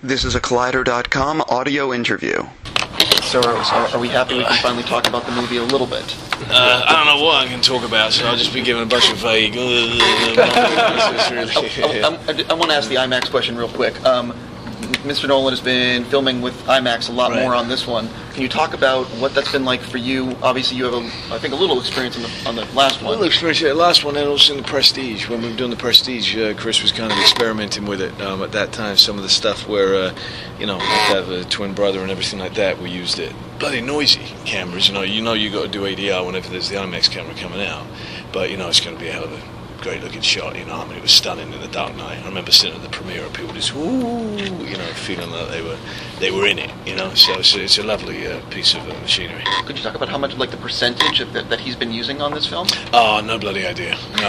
This is a Collider.com audio interview. So are we happy we can finally talk about the movie a little bit? I don't know what I can talk about, so I'll just be giving a bunch of vague... I want to ask the IMAX question real quick. Mr. Nolan has been filming with IMAX a lot more on this one. Can you talk about what that's been like for you? Obviously, you have, I think, a little experience on the last one. A little experience in the last one, and also in the Prestige. When we were doing the Prestige, Chris was kind of experimenting with it at that time. Some of the stuff where, you have to have a twin brother and everything like that, we used it. Bloody noisy cameras, you got to do ADR whenever there's the IMAX camera coming out. But, it's going to be a hell of a great looking shot, it was stunning in the Dark Knight. I remember sitting at the premiere and people just feeling that they were in it, so it's a lovely piece of machinery. Could you talk about how much, like the percentage that he's been using on this film? Oh, no bloody idea. No,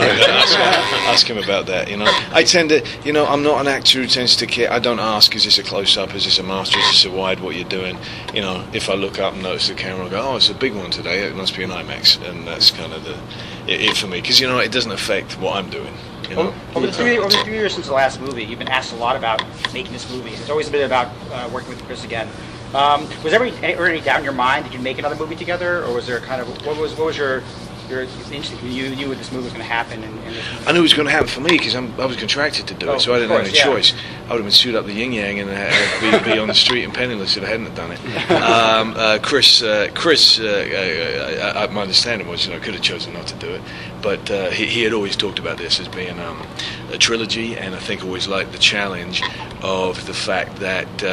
ask him about that, I tend to, I'm not an actor who tends to care. I don't ask, is this a close-up, is this a master, is this a wide, what you're doing? If I look up and notice the camera, I go, oh, it's a big one today, it must be an IMAX, and that's kind of it for me, because it doesn't affect what I'm doing. Over the 3 years since the last movie, you've been asked a lot about making this movie. It's always been about working with Chris again. Was there any doubt in your mind that you'd make another movie together, or was there kind of what was your instinct when you knew this movie was going to happen? I knew it was going to happen for me because I was contracted to do it, so I didn't have any choice. I would have been suited up the yin yang and be on the street and penniless if I hadn't done it. Chris, my understanding was, I could have chosen not to do it, but he had always talked about this as being a trilogy, and I think always liked the challenge of the fact that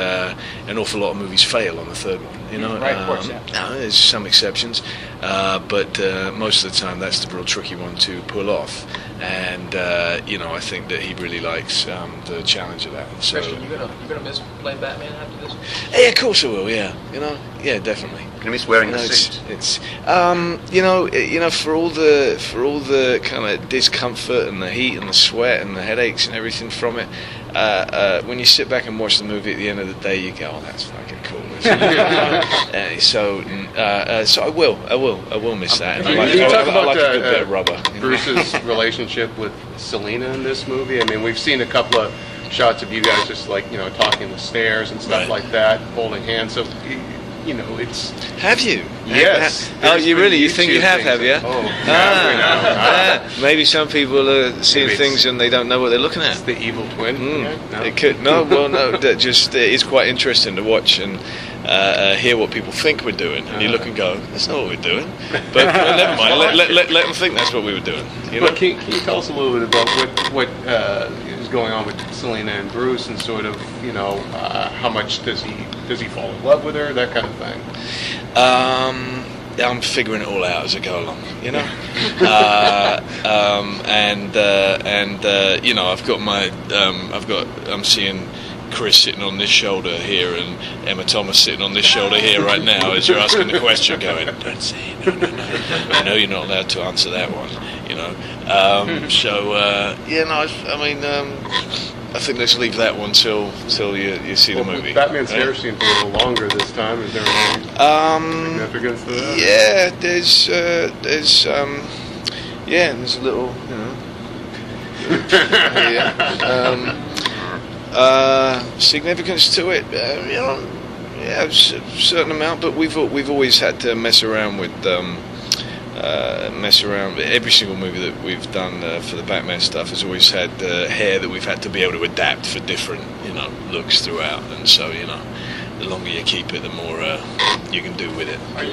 an awful lot of movies fail on the third one. Right, of course, yeah. There's some exceptions, but most of the time that's the real tricky one to pull off. And I think that he really likes the challenge of that. So, Christian, you gonna miss playing Batman after this? Yeah, of course I will. Yeah, yeah, definitely. Gonna miss wearing the suit. It's for all the kind of discomfort and the heat and the sweat and the headaches and everything from it. When you sit back and watch the movie at the end of the day, you go, "Oh, that's fucking cool." So I will miss that. Can you talk about a good bit of rubber. Bruce's relationship with Selena in this movie? I mean, we've seen a couple of shots of you guys just talking the stairs and stuff like that, holding hands. So. It's... Have you? Yes. You really? You think you have you? Oh, maybe some people are seeing things and they don't know what they're looking at. It's the evil twin. It could. No. It's quite interesting to watch and hear what people think we're doing. And you look and go, that's not what we're doing. But never mind. Let them think that's what we were doing. But can you tell us a little bit about what is going on with Selena and Bruce, and sort of how much does he fall in love with her, that kind of thing? I'm figuring it all out as I go along, I'm seeing Chris sitting on this shoulder here and Emma Thomas sitting on this shoulder here right now as you're asking the question, going, don't say no. I know you're not allowed to answer that one, I think let's leave that one till you see the movie. Batman's hair seems a little longer this time. Is there any significance to that? Yeah, there's a little, significance to it. A certain amount, but we've always had to mess around with. Every single movie that we've done for the Batman stuff has always had hair that we've had to be able to adapt for different looks throughout, and so the longer you keep it, the more you can do with it. Can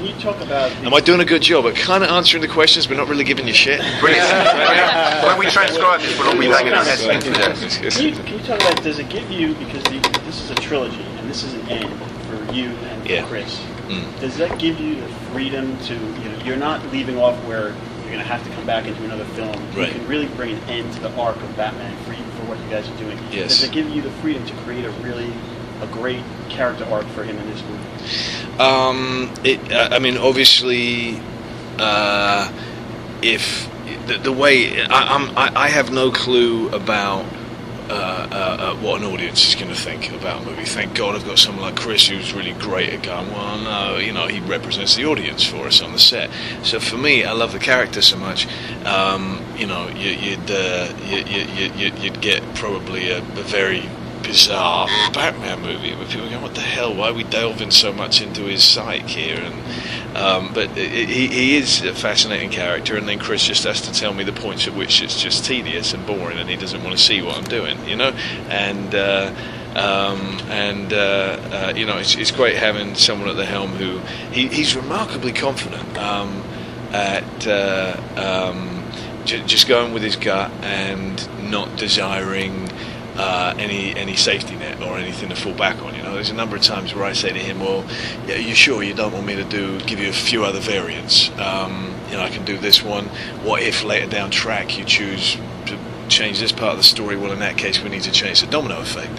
you talk about? Am I doing a good job at kind of answering the questions, but not really giving you shit? When we transcribe this, we'll all be banging our heads into this. Can you talk about? Does it give you, because this is a trilogy and this is an end for you and for Chris? Does that give you the freedom to, you're not leaving off where you're going to have to come back into another film. You can really bring an end to the arc of Batman for what you guys are doing. Yes. Does it give you the freedom to create a great character arc for him in this movie? Obviously, if the way I have no clue about what an audience is going to think about a movie. Thank God I've got someone like Chris who's really great at going, well, no, he represents the audience for us on the set. So for me, I love the character so much. You'd get probably a very bizarre Batman movie where people go, what the hell, why are we delving so much into his psyche here? And but he is a fascinating character, and then Chris just has to tell me the points at which it's just tedious and boring and he doesn't want to see what I'm doing, you know. And you know, it's great having someone at the helm who he's remarkably confident just going with his gut and not desiring any safety net or anything to fall back on. You know, there's a number of times where I say to him, "Well, yeah, you sure you don't want me to give you a few other variants? You know, I can do this one. What if later down track you choose to change this part of the story? Well, in that case, we need to change the domino effect.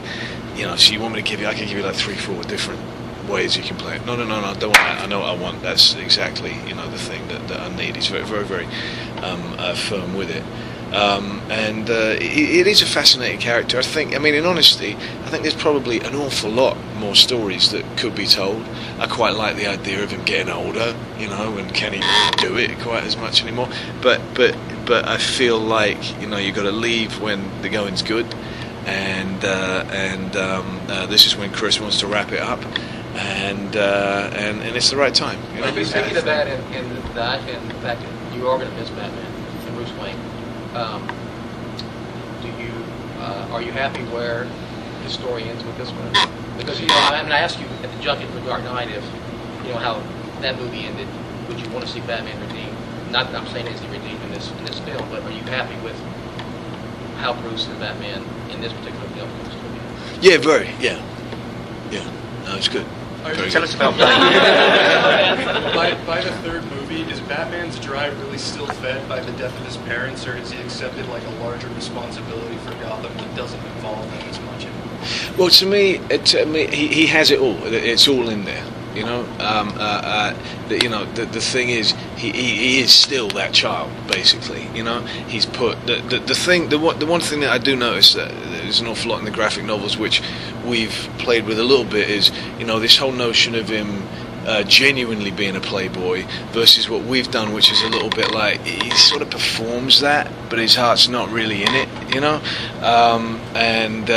You know, so you want me to give you? I can give you like 3-4 different ways you can play it. No, I don't want that. I know what I want. That's exactly, you know, the thing that I need." He's very, very, very firm with it. It is a fascinating character. I mean, in honesty, I think there's probably an awful lot more stories that could be told. I quite like the idea of him getting older, you know, and can he do it quite as much anymore? But I feel like, you know, you've got to leave when the going's good, and this is when Chris wants to wrap it up, and it's the right time. You know? Speaking of that, and the fact that you are going to miss Batman and Bruce Wayne. Are you happy where the story ends with this one? Because, you know, I mean, I asked you at the junket for Dark Knight if, you know, how that movie ended. Would you want to see Batman redeemed? Not that I'm saying is he redeemed in this film, but are you happy with how Bruce and Batman in this particular film comes to be? Yeah, very. Yeah. No, it's good. Tell us about by the third movie, is Batman's drive really still fed by the death of his parents, or has he accepted like a larger responsibility for Gotham that doesn't involve him as much anymore? Well, to me, he has it all. It's all in there. You know, you know, the thing is, he is still that child, basically. You know, he's put the one thing that I do notice that there's an awful lot in the graphic novels which we've played with a little bit is, you know, this whole notion of him genuinely being a playboy versus what we've done, which is a little bit like he sort of performs that, but his heart's not really in it. You know, and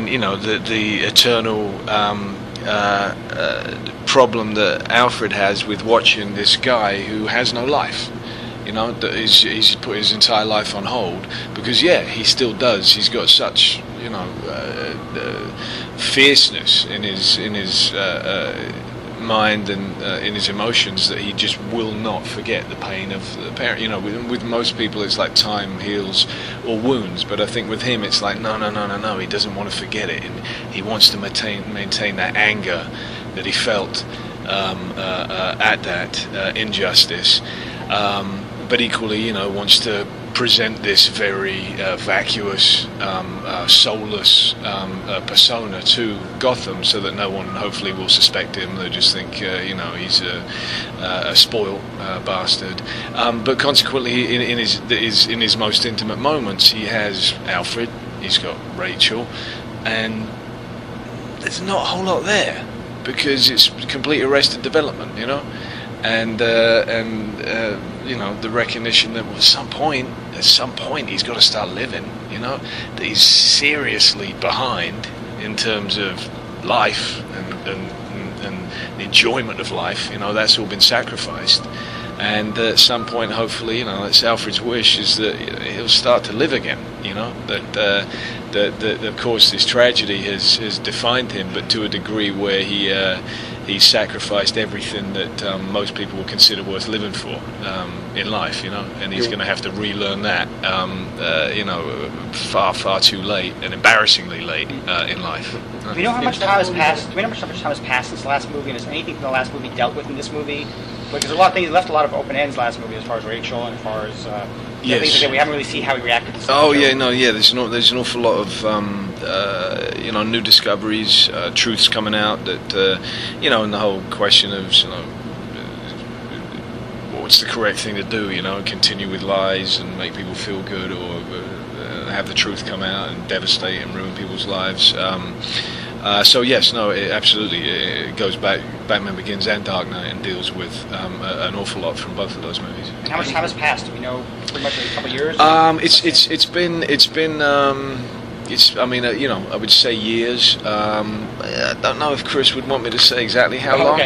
you know, the eternal problem that Alfred has with watching this guy who has no life. You know, that he's put his entire life on hold because, yeah, he still does. He's got such, you know, fierceness in his mind and in his emotions that he just will not forget the pain of the parent. You know, with most people it's like time heals all wounds, but I think with him it's like no, he doesn't want to forget it, and he wants to maintain that anger that he felt at that injustice, but equally, you know, wants to present this very vacuous, soulless persona to Gotham, so that no one hopefully will suspect him. They'll just think, you know, he's a spoiled bastard. But consequently, in his most intimate moments, he has Alfred, he's got Rachel, and there's not a whole lot there because it's complete arrested development, you know. And you know, the recognition that at some point he's got to start living, you know, that he's seriously behind in terms of life and the enjoyment of life, you know, that's all been sacrificed. And at some point, hopefully, you know, it's Alfred's wish is that he'll start to live again, you know, that of course this tragedy has defined him, but to a degree where he sacrificed everything that most people would consider worth living for in life, you know, and he's going to have to relearn that, you know, far too late and embarrassingly late in life. Do we know how much time has passed? Do we know how much time has passed since the last movie? And is anything from the last movie dealt with in this movie? Because a lot of things left a lot of open ends last movie, as far as Rachel and as far as yes. things that we haven't really seen how he reacted to. Oh yeah, no, yeah. There's an awful lot of you know, new discoveries, truths coming out that you know, and the whole question of, you know, what's the correct thing to do? You know, continue with lies and make people feel good, or have the truth come out and devastate and ruin people's lives. So yes, no, absolutely. It goes back, Batman Begins and Dark Knight, and deals with an awful lot from both of those movies. And how much time has passed? Do we know pretty much a couple of years? It's been I mean, I would say years. I don't know if Chris would want me to say exactly how long,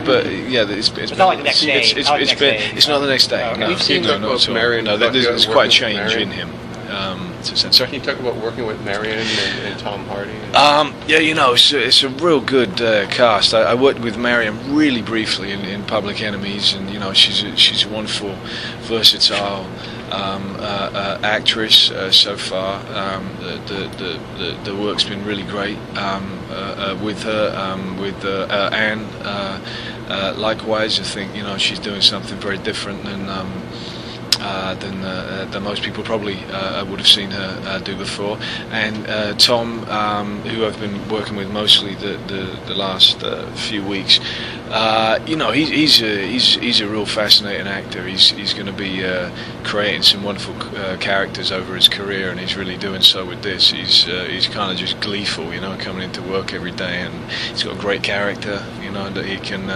but yeah, it's not like the next day. It's not the next day. Okay. No, We've seen Marion. No, there's quite a change in him. Sorry? Can you talk about working with Marion and Tom Hardy? Yeah, it's a real good cast. I worked with Marion really briefly in Public Enemies, and she's a wonderful, versatile actress so far. The work's been really great with her, with Anne. Likewise, I think she's doing something very different than most people probably would have seen her do before. And Tom, who I've been working with mostly the last few weeks, he's a real fascinating actor. He's going to be creating some wonderful characters over his career, and he's really doing so with this. He's kind of just gleeful, coming into work every day, and he's got a great character, that he can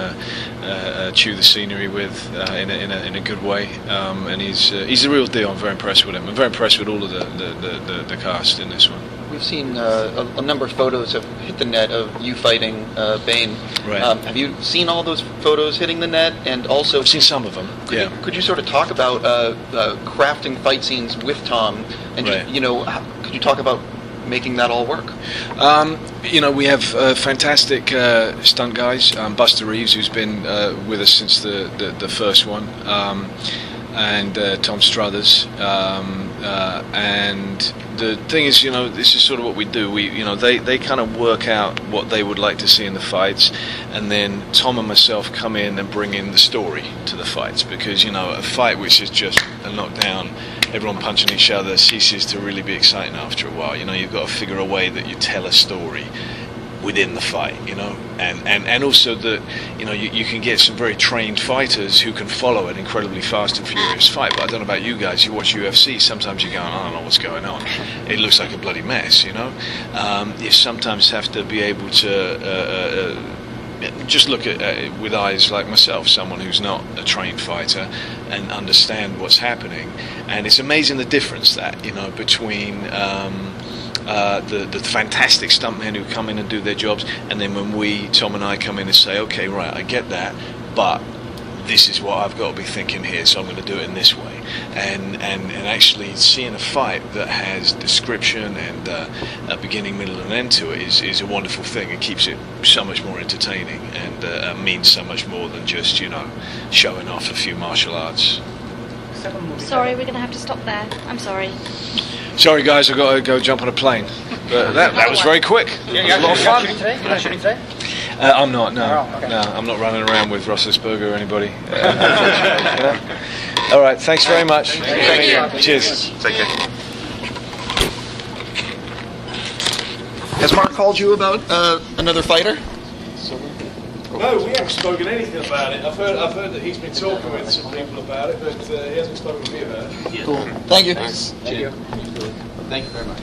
chew the scenery with in a good way, and he's a real deal. I'm very impressed with him. I'm very impressed with all of the cast in this one. We've seen a number of photos have hit the net of you fighting Bane. Right. Have you seen all those photos hitting the net? And also, I've seen some of them. Could you sort of talk about crafting fight scenes with Tom? And right. Could you talk about making that all work? We have fantastic stunt guys. Buster Reeves, who's been with us since the first one, and Tom Struthers. And the thing is, this is sort of what we do. They kind of work out what they would like to see in the fights, and then Tom and myself come in and bring in the story to the fights, because a fight which is just a knockdown, everyone punching each other, ceases to really be exciting after a while. You've got to figure a way that you tell a story within the fight, and also that you can get some very trained fighters who can follow an incredibly fast and furious fight. But I don't know about you guys, you watch UFC, sometimes you're going, I don't know what's going on, it looks like a bloody mess. You sometimes have to be able to just look at it with eyes like myself, someone who's not a trained fighter, and understand what's happening. And it's amazing the difference that between the fantastic stuntmen who come in and do their jobs, and then when Tom and I come in and say, okay, right, I get that, but this is what I've got to be thinking here, so I'm going to do it in this way. And actually seeing a fight that has description and a beginning, middle and end to it is a wonderful thing. It keeps it so much more entertaining, and means so much more than just showing off a few martial arts. Sorry, we're going to have to stop there. I'm sorry. Sorry guys, I've got to go jump on a plane. But that was very quick. You're a lot of fun. You're not shooting today? I'm not, no. Oh, okay. No, I'm not running around with Roethlisberger or anybody. All right, thanks very much. Thank you. Cheers. Take care. Has Mark called you about another fighter? No, we haven't spoken anything about it. I've heard that he's been talking with some people about it, but he hasn't spoken with me about it. Cool. Thank you. Thank you. Thank you very much.